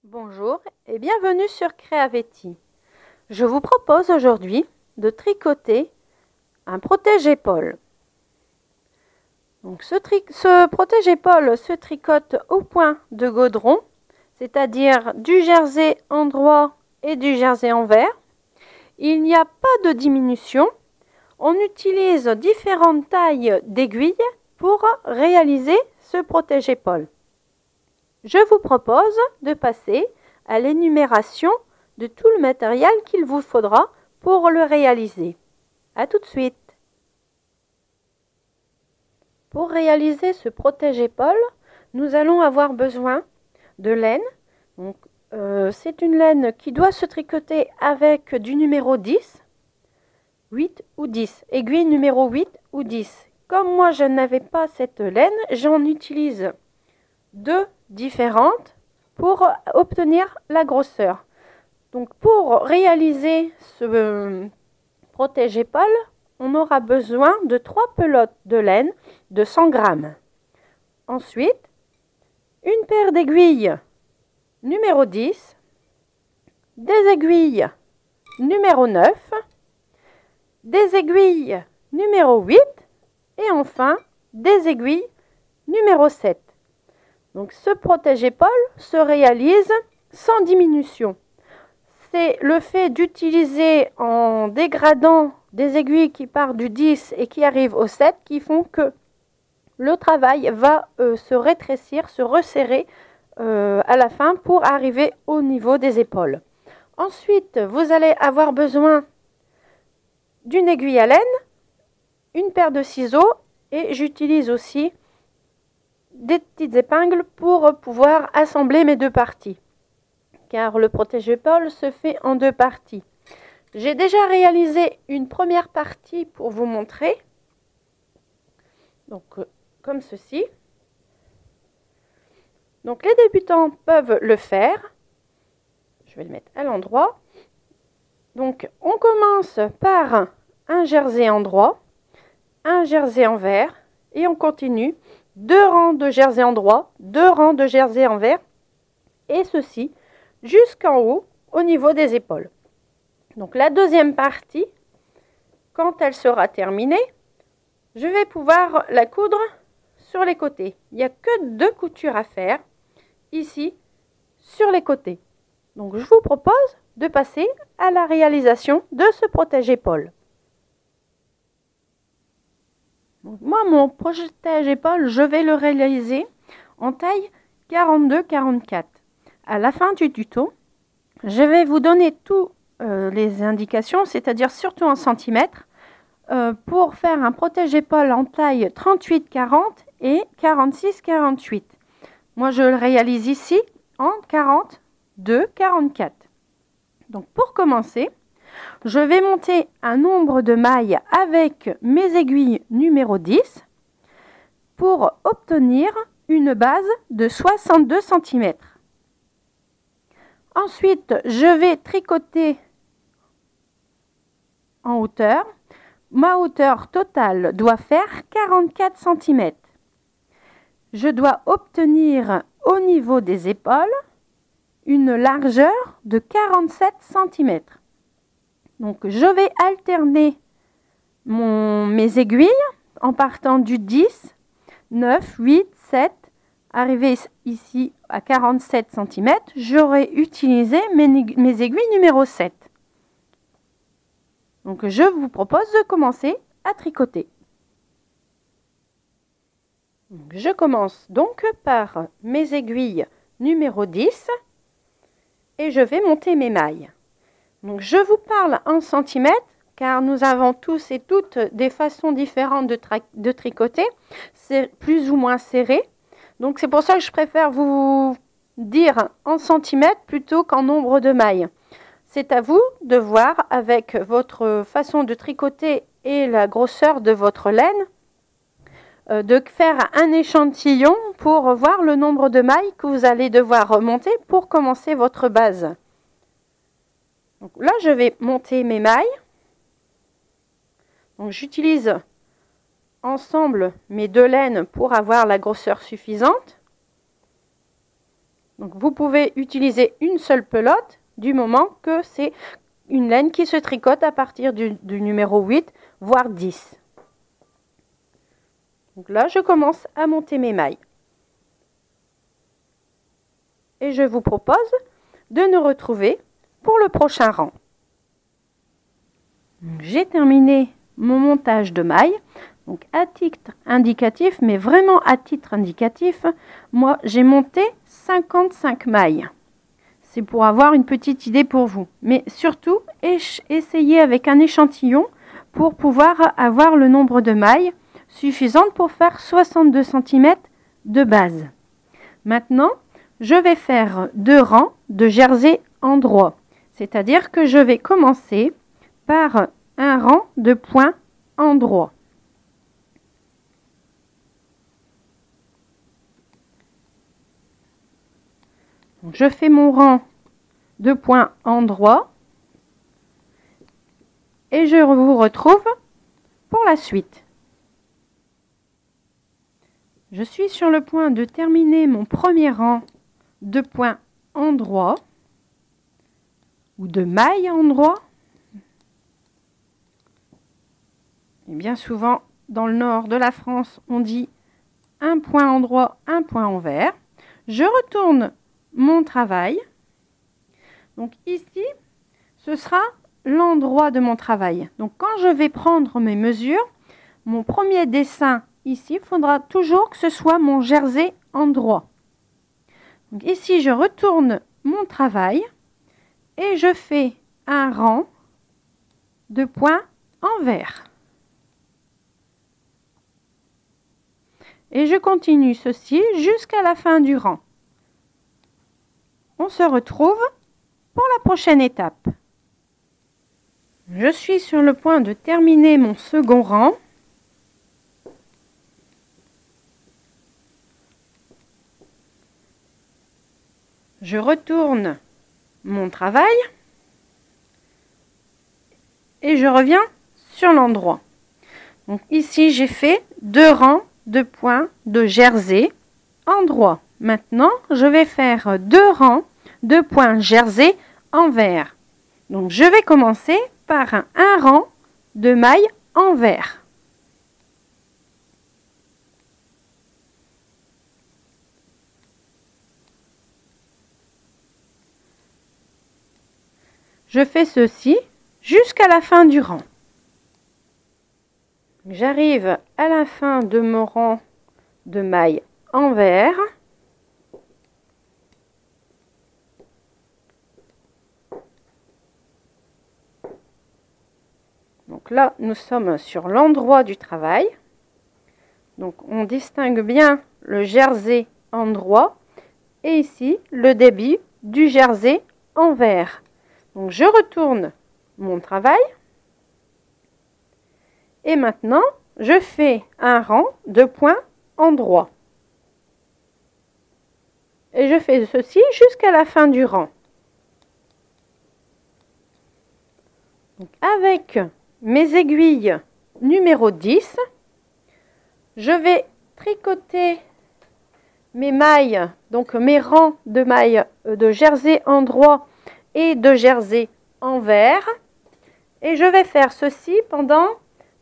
Bonjour et bienvenue sur Creavetti. Je vous propose aujourd'hui de tricoter un protège-épaule. Donc ce protège-épaule se tricote au point de gaudron, c'est-à-dire du jersey endroit et du jersey envers. Il n'y a pas de diminution. On utilise différentes tailles d'aiguilles pour réaliser ce protège-épaule. Je vous propose de passer à l'énumération de tout le matériel qu'il vous faudra pour le réaliser. A tout de suite. Pour réaliser ce protège-épaule, nous allons avoir besoin de laine. C'est une laine qui doit se tricoter avec du numéro 10, 8 ou 10, aiguille numéro 8 ou 10. Comme moi je n'avais pas cette laine, j'en utilise deux différentes pour obtenir la grosseur. Donc pour réaliser ce protège-épaule, on aura besoin de 3 pelotes de laine de 100 grammes. Ensuite, une paire d'aiguilles numéro 10, des aiguilles numéro 9, des aiguilles numéro 8 et enfin des aiguilles numéro 7. Donc ce protège-épaule se réalise sans diminution. C'est le fait d'utiliser en dégradant des aiguilles qui partent du 10 et qui arrivent au 7 qui font que le travail va se rétrécir, se resserrer à la fin pour arriver au niveau des épaules. Ensuite, vous allez avoir besoin d'une aiguille à laine, une paire de ciseaux et j'utilise aussi des petites épingles pour pouvoir assembler mes deux parties, car le protège-épaule se fait en deux parties. J'ai déjà réalisé une première partie pour vous montrer, donc comme ceci. Donc les débutants peuvent le faire. Je vais le mettre à l'endroit. Donc on commence par un jersey endroit, un jersey envers et on continue. 2 rangs de jersey endroit, 2 rangs de jersey envers et ceci jusqu'en haut au niveau des épaules. Donc la deuxième partie, quand elle sera terminée, je vais pouvoir la coudre sur les côtés. Il n'y a que 2 coutures à faire ici sur les côtés. Donc je vous propose de passer à la réalisation de ce protège-épaule. Moi, mon protège-épaule, je vais le réaliser en taille 42-44. À la fin du tuto, je vais vous donner toutes les indications, c'est-à-dire surtout en centimètres, pour faire un protège-épaule en taille 38-40 et 46-48. Moi, je le réalise ici en 42-44. Donc, pour commencer, je vais monter un nombre de mailles avec mes aiguilles numéro 10 pour obtenir une base de 62 cm. Ensuite, je vais tricoter en hauteur. Ma hauteur totale doit faire 44 cm. Je dois obtenir au niveau des épaules une largeur de 47 cm. Donc, je vais alterner mes aiguilles en partant du 10, 9, 8, 7, arrivé ici à 47 cm, j'aurai utilisé mes aiguilles numéro 7. Donc, je vous propose de commencer à tricoter. Donc, je commence donc par mes aiguilles numéro 10 et je vais monter mes mailles. Donc, je vous parle en centimètres car nous avons tous et toutes des façons différentes de tricoter. C'est plus ou moins serré. Donc, c'est pour ça que je préfère vous dire en centimètres plutôt qu'en nombre de mailles. C'est à vous de voir avec votre façon de tricoter et la grosseur de votre laine, de faire un échantillon pour voir le nombre de mailles que vous allez devoir remonter pour commencer votre base. Donc là, je vais monter mes mailles. Donc j'utilise ensemble mes deux laines pour avoir la grosseur suffisante. Donc vous pouvez utiliser une seule pelote du moment que c'est une laine qui se tricote à partir du numéro 8, voire 10. Donc là, je commence à monter mes mailles. Et je vous propose de nous retrouver pour le prochain rang. J'ai terminé mon montage de mailles. Donc à titre indicatif, mais vraiment à titre indicatif, moi j'ai monté 55 mailles. C'est pour avoir une petite idée pour vous. Mais surtout, essayez avec un échantillon pour pouvoir avoir le nombre de mailles suffisantes pour faire 62 cm de base. Maintenant, je vais faire 2 rangs de jersey endroit. C'est-à-dire que je vais commencer par un rang de points endroit. Je fais mon rang de points endroit et je vous retrouve pour la suite. Je suis sur le point de terminer mon premier rang de points endroit ou de mailles endroit. Et bien souvent, dans le nord de la France, on dit un point endroit, un point envers. Je retourne mon travail. Donc ici, ce sera l'endroit de mon travail. Donc quand je vais prendre mes mesures, mon premier dessin ici, il faudra toujours que ce soit mon jersey endroit. Donc ici, je retourne mon travail et je fais un rang de points envers. Et je continue ceci jusqu'à la fin du rang. On se retrouve pour la prochaine étape. Je suis sur le point de terminer mon second rang. Je retourne mon travail et je reviens sur l'endroit. Donc ici, j'ai fait 2 rangs de points de jersey endroit. Maintenant, je vais faire 2 rangs de points jersey envers. Donc, je vais commencer par un rang de mailles envers. Je fais ceci jusqu'à la fin du rang. J'arrive à la fin de mon rang de mailles envers. Donc là, nous sommes sur l'endroit du travail. Donc on distingue bien le jersey endroit et ici le débit du jersey envers. Donc je retourne mon travail. Et maintenant, je fais un rang de points endroit. Et je fais ceci jusqu'à la fin du rang. Donc avec mes aiguilles numéro 10, je vais tricoter mes mailles, donc mes rangs de mailles de jersey endroit et de jersey envers. Et je vais faire ceci pendant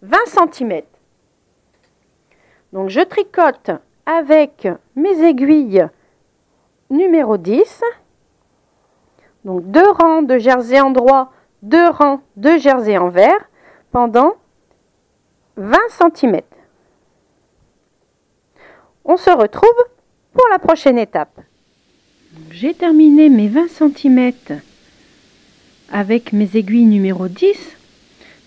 20 cm. Donc je tricote avec mes aiguilles numéro 10. Donc 2 rangs de jersey endroit, 2 rangs de jersey envers pendant 20 cm. On se retrouve pour la prochaine étape. J'ai terminé mes 20 cm avec mes aiguilles numéro 10.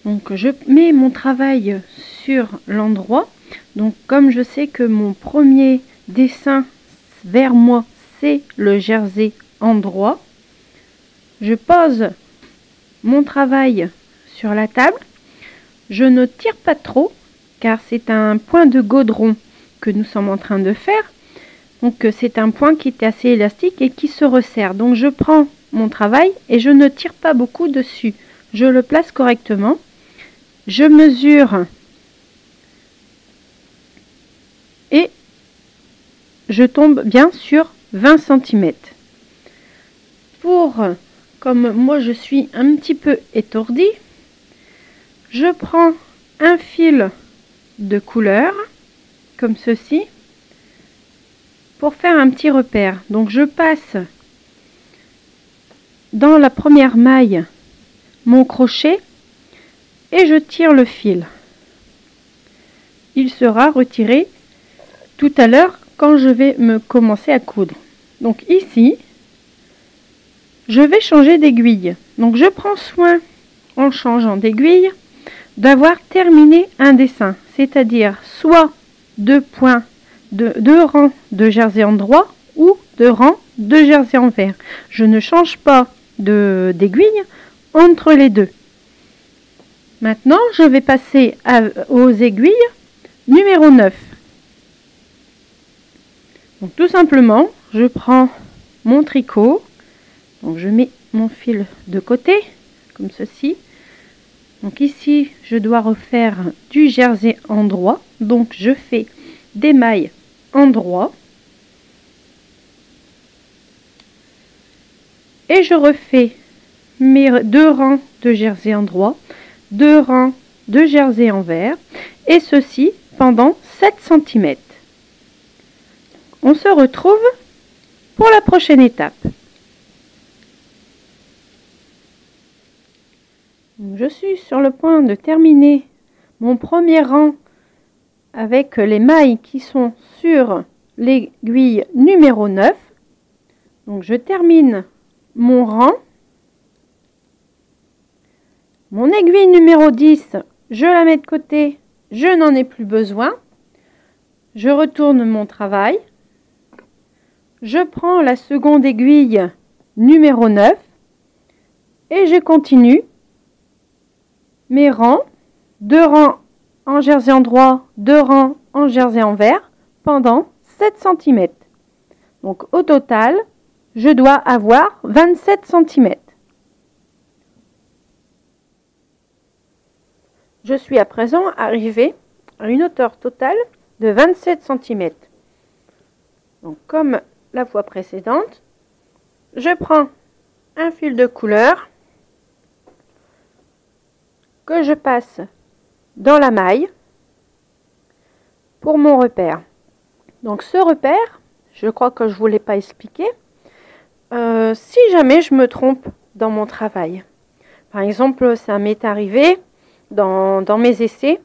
Donc je mets mon travail sur l'endroit. Donc comme je sais que mon premier dessin vers moi c'est le jersey endroit, je pose mon travail sur la table. Je ne tire pas trop car c'est un point de gaudron que nous sommes en train de faire. Donc c'est un point qui est assez élastique et qui se resserre. Donc je prends mon travail et je ne tire pas beaucoup dessus. Je le place correctement. Je mesure et je tombe bien sur 20 cm. comme moi je suis un petit peu étourdie, je prends un fil de couleur, comme ceci, pour faire un petit repère. Donc je passe dans la première maille mon crochet et je tire le fil. Il sera retiré tout à l'heure quand je vais me commencer à coudre. Donc ici, je vais changer d'aiguille. Donc je prends soin, en changeant d'aiguille, d'avoir terminé un dessin, c'est-à-dire soit deux rangs de jersey endroit ou deux rangs de jersey envers. Je ne change pas d'aiguille entre les deux. Maintenant, je vais passer aux aiguilles numéro 9. Donc tout simplement, je prends mon tricot, donc je mets mon fil de côté, comme ceci. Donc ici, je dois refaire du jersey endroit, donc je fais des mailles endroit. Et je refais mes deux rangs de jersey endroit, deux rangs de jersey envers, et ceci pendant 7 cm. On se retrouve pour la prochaine étape. Je suis sur le point de terminer mon premier rang avec les mailles qui sont sur l'aiguille numéro 9. Donc je termine mon rang. Mon aiguille numéro 10, je la mets de côté, je n'en ai plus besoin. Je retourne mon travail. Je prends la seconde aiguille numéro 9 et je continue mes rangs, deux rangs en jersey endroit, deux rangs en jersey envers pendant 7 cm. Donc au total, je dois avoir 27 cm. Je suis à présent arrivée à une hauteur totale de 27 cm. Donc comme la fois précédente, je prends un fil de couleur que je passe dans la maille pour mon repère. Donc ce repère, je crois que je ne vous l'ai pas expliqué, si jamais je me trompe dans mon travail. Par exemple, ça m'est arrivé dans mes essais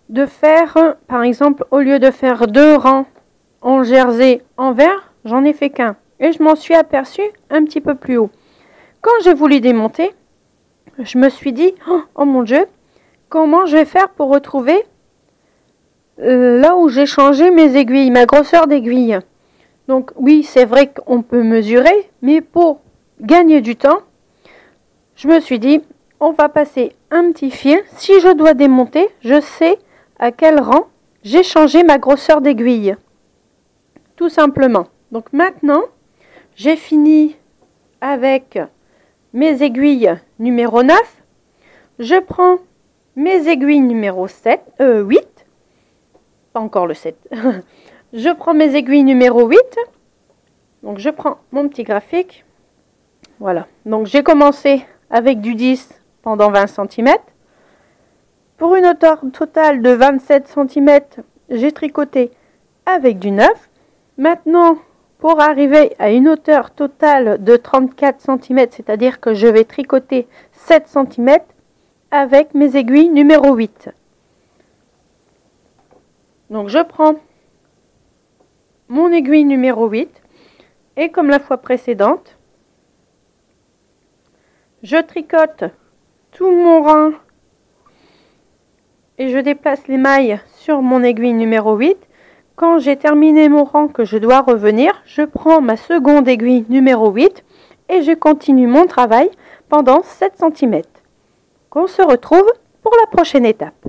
de faire, par exemple, au lieu de faire deux rangs en jersey envers, j'en ai fait qu'un. Et je m'en suis aperçue un petit peu plus haut. Quand j'ai voulu démonter, je me suis dit, oh mon Dieu, comment je vais faire pour retrouver là où j'ai changé mes aiguilles, ma grosseur d'aiguille. Donc oui, c'est vrai qu'on peut mesurer, mais pour gagner du temps, je me suis dit, on va passer un petit fil. Si je dois démonter, je sais à quel rang j'ai changé ma grosseur d'aiguille. Tout simplement. Donc maintenant, j'ai fini avec mes aiguilles numéro 9. Je prends mes aiguilles numéro 8. Pas encore le 7. Je prends mes aiguilles numéro 8. Donc je prends mon petit graphique. Voilà. Donc j'ai commencé avec du 10 pendant 20 cm. Pour une hauteur totale de 27 cm, j'ai tricoté avec du 9. Maintenant, pour arriver à une hauteur totale de 34 cm, c'est-à-dire que je vais tricoter 7 cm avec mes aiguilles numéro 8. Donc je prends mon aiguille numéro 8 et comme la fois précédente, je tricote tout mon rang et je déplace les mailles sur mon aiguille numéro 8. Quand j'ai terminé mon rang que je dois revenir, je prends ma seconde aiguille numéro 8 et je continue mon travail pendant 7 cm. On se retrouve pour la prochaine étape.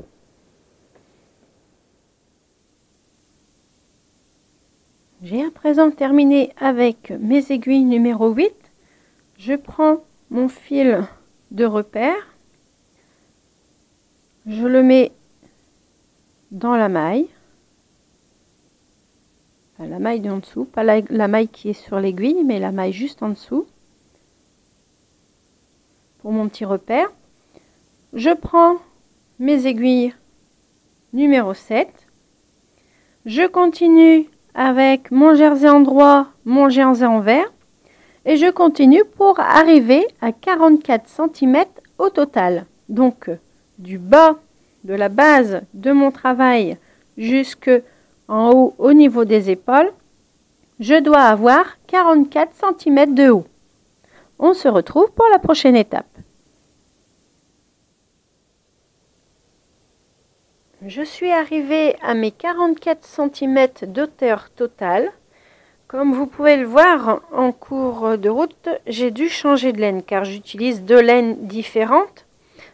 J'ai à présent terminé avec mes aiguilles numéro 8. Je prends mon fil de repère. Je le mets dans la maille. Enfin, la maille d'en dessous, pas la maille qui est sur l'aiguille, mais la maille juste en dessous. pour mon petit repère. Je prends mes aiguilles numéro 7. Je continue avec mon jersey endroit, mon jersey envers. Et je continue pour arriver à 44 cm au total. Donc, du bas de la base de mon travail jusqu'en haut au niveau des épaules, je dois avoir 44 cm de haut. On se retrouve pour la prochaine étape. Je suis arrivée à mes 44 cm d'hauteur totale. Comme vous pouvez le voir en cours de route, j'ai dû changer de laine car j'utilise deux laines différentes.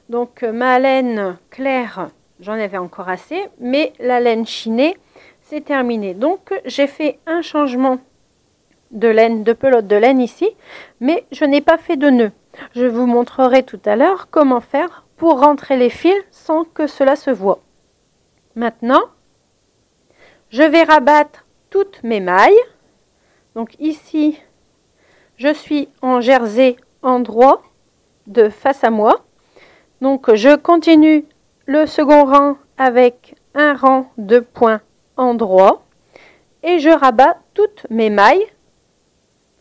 Donc ma laine claire, j'en avais encore assez, mais la laine chinée, c'est terminé. Donc j'ai fait un changement de laine, de pelote de laine ici, mais je n'ai pas fait de nœud. Je vous montrerai tout à l'heure comment faire pour rentrer les fils sans que cela se voie. Maintenant, je vais rabattre toutes mes mailles. Donc ici, je suis en jersey endroit de face à moi. Donc je continue le second rang avec un rang de points endroit et je rabats toutes mes mailles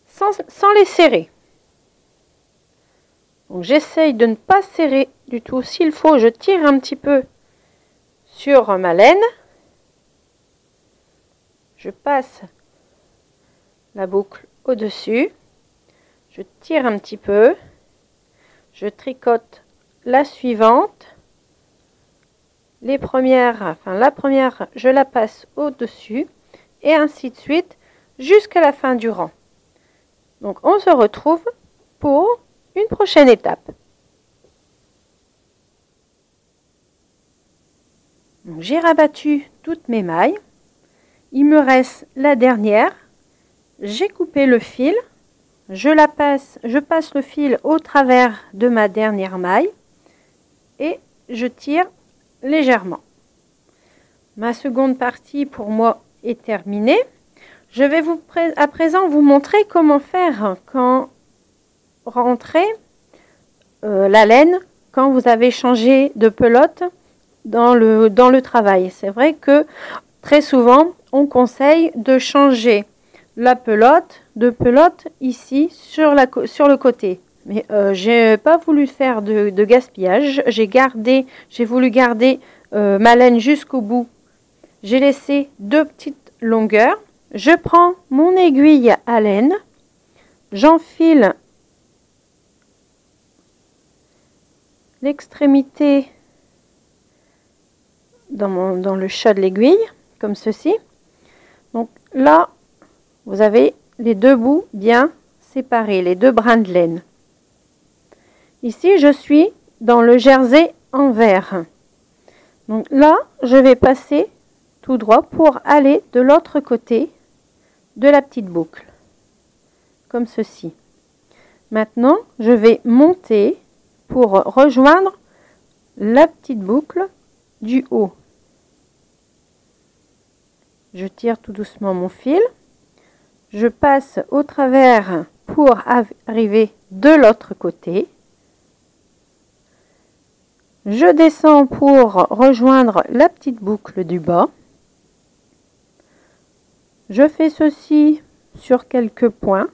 sans les serrer. Donc j'essaye de ne pas serrer du tout. S'il faut, je tire un petit peu sur ma laine. Je passe la boucle au-dessus. Je tire un petit peu. Je tricote la suivante. La première, je la passe au-dessus et ainsi de suite jusqu'à la fin du rang. Donc on se retrouve pour une prochaine étape. J'ai rabattu toutes mes mailles. Il me reste la dernière. J'ai coupé le fil. Je passe le fil au travers de ma dernière maille et je tire légèrement. Ma seconde partie pour moi est terminée. Je vais à présent vous montrer comment faire quand rentrer la laine quand vous avez changé de pelote dans le travail. C'est vrai que très souvent on conseille de changer la pelote ici sur le côté. Mais j'ai pas voulu faire de gaspillage. J'ai voulu garder ma laine jusqu'au bout. J'ai laissé deux petites longueurs. Je prends mon aiguille à laine. J'enfile l'extrémité dans le chat de l'aiguille, comme ceci. Donc là, vous avez les deux bouts bien séparés, les deux brins de laine. Ici, je suis dans le jersey envers. Donc là, je vais passer tout droit pour aller de l'autre côté de la petite boucle, comme ceci. Maintenant, je vais monter pour rejoindre la petite boucle du haut. Je tire tout doucement mon fil. Je passe au travers pour arriver de l'autre côté. Je descends pour rejoindre la petite boucle du bas. Je fais ceci sur quelques points.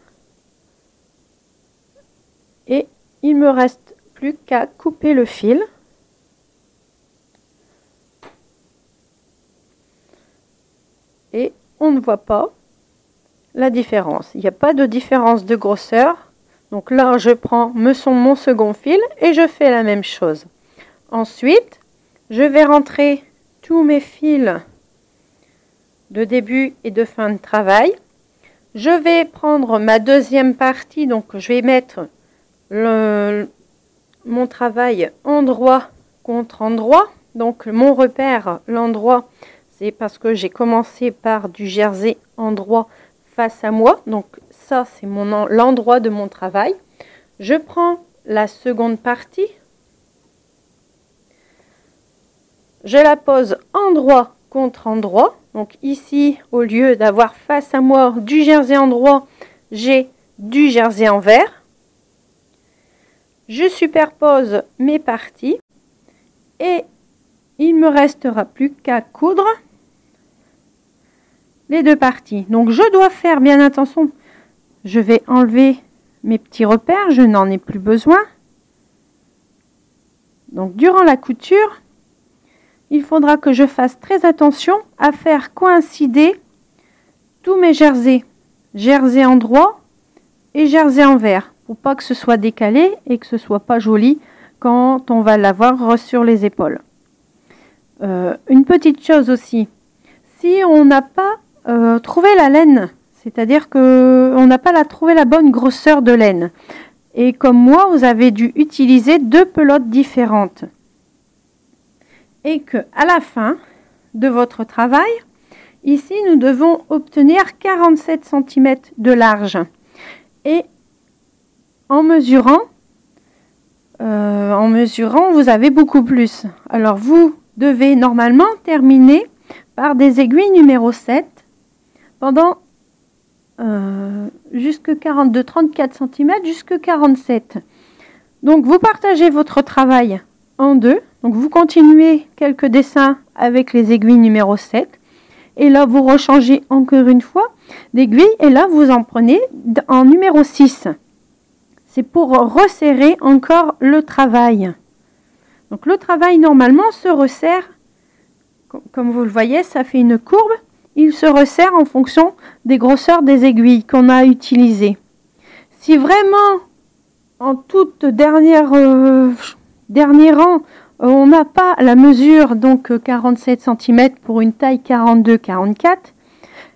Et il me reste plus qu'à couper le fil. Et on ne voit pas la différence. Il n'y a pas de différence de grosseur. Donc là, je prends mon second fil et je fais la même chose. Ensuite, je vais rentrer tous mes fils de début et de fin de travail. Je vais prendre ma deuxième partie, donc je vais mettre mon travail endroit contre endroit. Donc mon repère, l'endroit, c'est parce que j'ai commencé par du jersey endroit face à moi. Donc ça, c'est l'endroit de mon travail. Je prends la seconde partie. Je la pose endroit contre endroit. Donc ici, au lieu d'avoir face à moi du jersey endroit, j'ai du jersey envers. Je superpose mes parties et il me restera plus qu'à coudre les deux parties. Donc je dois faire bien attention. Je vais enlever mes petits repères, je n'en ai plus besoin. Donc durant la couture, il faudra que je fasse très attention à faire coïncider tous mes jerseys. Jersey en droit et jersey en vert, pour pas que ce soit décalé et que ce soit pas joli quand on va l'avoir sur les épaules. Une petite chose aussi, si on n'a pas trouvé la laine, c'est-à-dire qu'on n'a pas trouvé la bonne grosseur de laine, et comme moi vous avez dû utiliser deux pelotes différentes, et que à la fin de votre travail, ici nous devons obtenir 47 cm de large, et en mesurant vous avez beaucoup plus. Alors vous devez normalement terminer par des aiguilles numéro 7 pendant jusque 34 cm jusque 47. Donc vous partagez votre travail en deux. Donc vous continuez quelques dessins avec les aiguilles numéro 7 et là vous rechangez encore une fois d'aiguille et là vous en prenez en numéro 6. C'est pour resserrer encore le travail. Donc le travail normalement se resserre, comme vous le voyez, ça fait une courbe. Il se resserre en fonction des grosseurs des aiguilles qu'on a utilisées. Si vraiment en toute dernier rang, on n'a pas la mesure, donc 47 cm pour une taille 42-44,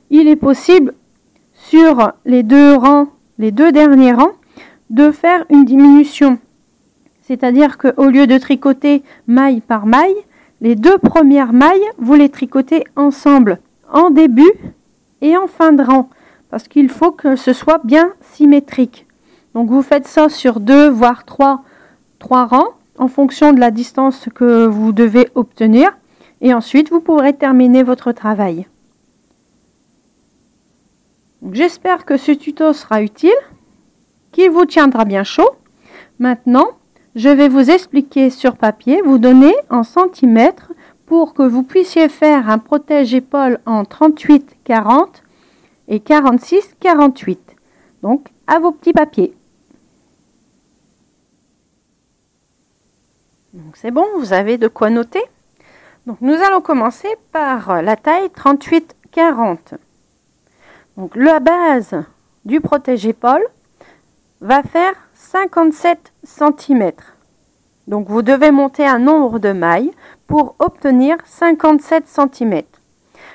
il est possible sur les deux derniers rangs, de faire une diminution. C'est-à-dire qu'au lieu de tricoter maille par maille, les deux premières mailles, vous les tricotez ensemble, en début et en fin de rang, parce qu'il faut que ce soit bien symétrique. Donc vous faites ça sur 2 voire 3 rangs, en fonction de la distance que vous devez obtenir, et ensuite vous pourrez terminer votre travail. J'espère que ce tuto sera utile, qu'il vous tiendra bien chaud. Maintenant, je vais vous expliquer sur papier, vous donner en centimètres pour que vous puissiez faire un protège-épaule en 38-40 et 46-48. Donc, à vos petits papiers. Donc, c'est bon, vous avez de quoi noter. Donc, nous allons commencer par la taille 38-40. Donc, la base du protège-épaule va faire 57 cm. Donc vous devez monter un nombre de mailles pour obtenir 57 cm.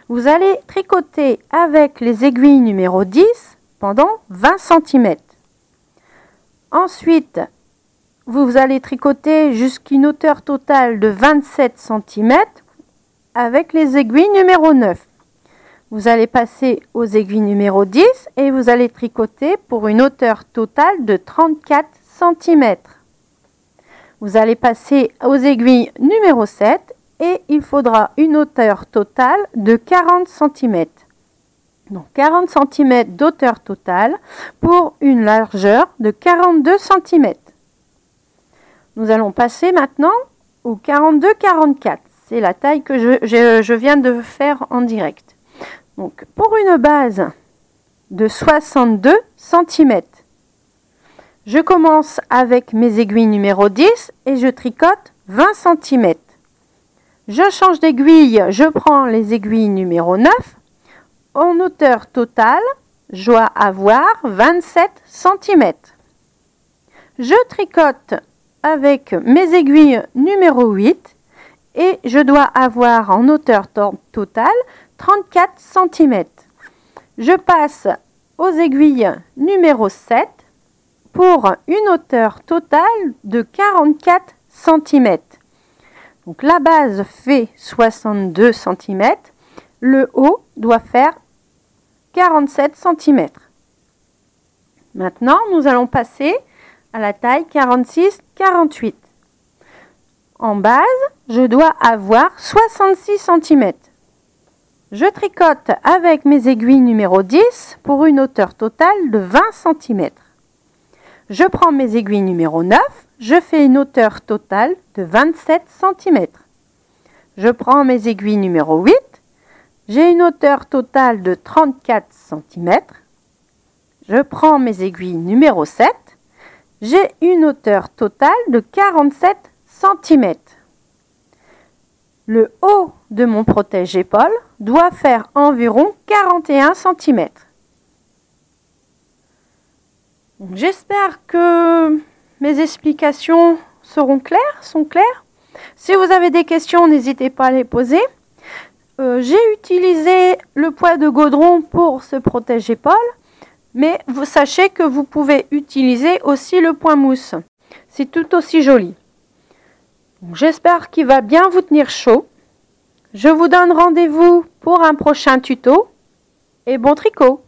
Vous allez tricoter avec les aiguilles numéro 10 pendant 20 cm. Ensuite, vous allez tricoter jusqu'à hauteur totale de 27 cm avec les aiguilles numéro 9. Vous allez passer aux aiguilles numéro 10 et vous allez tricoter pour une hauteur totale de 34 cm. Vous allez passer aux aiguilles numéro 7 et il faudra une hauteur totale de 40 cm. Donc 40 cm d'hauteur totale pour une largeur de 42 cm. Nous allons passer maintenant au 42-44. C'est la taille que je viens de faire en direct. Donc, pour une base de 62 cm, je commence avec mes aiguilles numéro 10 et je tricote 20 cm. Je change d'aiguille, je prends les aiguilles numéro 9. En hauteur totale, je dois avoir 27 cm. Je tricote avec mes aiguilles numéro 8 et je dois avoir en hauteur totale 34 cm. Je passe aux aiguilles numéro 7 pour une hauteur totale de 44 cm. Donc la base fait 62 cm, le haut doit faire 47 cm. Maintenant, nous allons passer à la taille 46-48. En base, je dois avoir 66 cm. Je tricote avec mes aiguilles numéro 10 pour une hauteur totale de 20 cm. Je prends mes aiguilles numéro 9, je fais une hauteur totale de 27 cm. Je prends mes aiguilles numéro 8. J'ai une hauteur totale de 34 cm. Je prends mes aiguilles numéro 7. J'ai une hauteur totale de 47 cm. Le haut de mon protège-épaule doit faire environ 41 cm. J'espère que mes explications sont claires. Si vous avez des questions, n'hésitez pas à les poser. J'ai utilisé le poids de Gaudron pour ce protège-épaule, mais vous sachez que vous pouvez utiliser aussi le point mousse. C'est tout aussi joli. J'espère qu'il va bien vous tenir chaud. Je vous donne rendez-vous pour un prochain tuto et bon tricot!